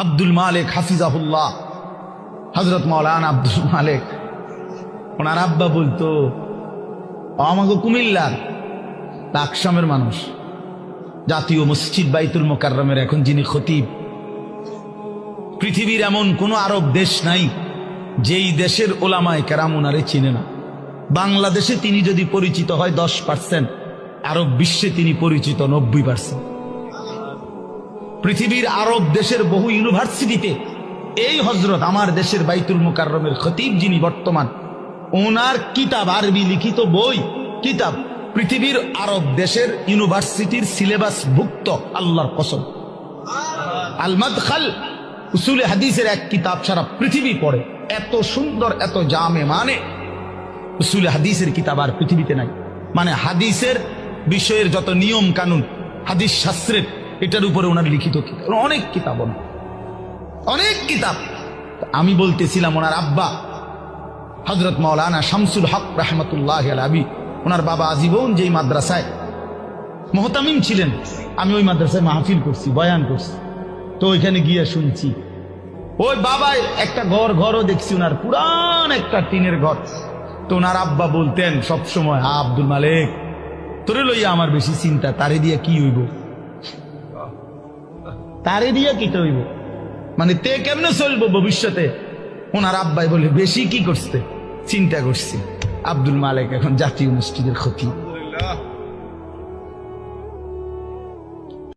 আব্দুল মালিক হাফিজাহুল্লাহ, হযরত মাওলানা আব্দুল মালিক, ওনার আব্বা বলতো আমাকে কুমিল্লার লাকসামের মানুষ, জাতীয় মসজিদ বাইতুল মোকাররমের এখন যিনি খতিব, পৃথিবীর এমন কোন আরব দেশ নাই যেই দেশের ওলামায়ে কেরাম ওনারে চিনে না। বাংলাদেশে তিনি যদি পরিচিত হয় 10%, আরব বিশ্বে তিনি পরিচিত 90%। পৃথিবীর আরব দেশের বহু ইউনিভার্সিটিতে এই হযরত আমার দেশের বাইতুল মোকাররমের খতিব যিনি বর্তমান, ওনার কিতাব, আরবি লিখিত বই কিতাব পৃথিবীর আরব দেশের ইউনিভার্সিটির সিলেবাস ভুক্ত। আল্লাহর কসম, আল মাদখাল উসুলে হাদিসের এক কিতাব সারা পৃথিবী পড়ে, এত সুন্দর, এত জামে, মানে উসুলে হাদিসের কিতাব আর পৃথিবীতে নাই। মানে হাদিসের বিষয়ের যত নিয়ম কানুন, হাদিস শাস্ত্রের, এটার উপরে ওনার লিখিত কিতাব, অনেক কিতাব, অনেক কিতাব। আমি বলতেছিলাম ওনার আব্বা হযরত মাওলানা শামসুল হক রাহমাতুল্লাহি আলাইহি, ওনার বাবা আজীবন যেই মাদ্রাসায় মুহতামিম ছিলেন, আমি ওই মাদ্রাসায় মাহফিল করছি, বয়ান করছি, তো ওইখানে গিয়ে শুনছি ওই বাবাই একটা ঘরও দেখছি, ওনার পুরান একটা টিনের ঘর। তো ওনার আব্বা বলতেন সবসময়, আব্দুল মালিক তোরে লইয়া আমার বেশি চিন্তা, তারে দিয়া কি হইব, তারে দিয়া কি হইব, মানে তে কেমনে চলবো ভবিষ্যতে। ওনার আব্বাই বলে বেশি কি করছে, চিন্তা করছি, আব্দুল মালিক এখন জাতীয় মসজিদের খতিব।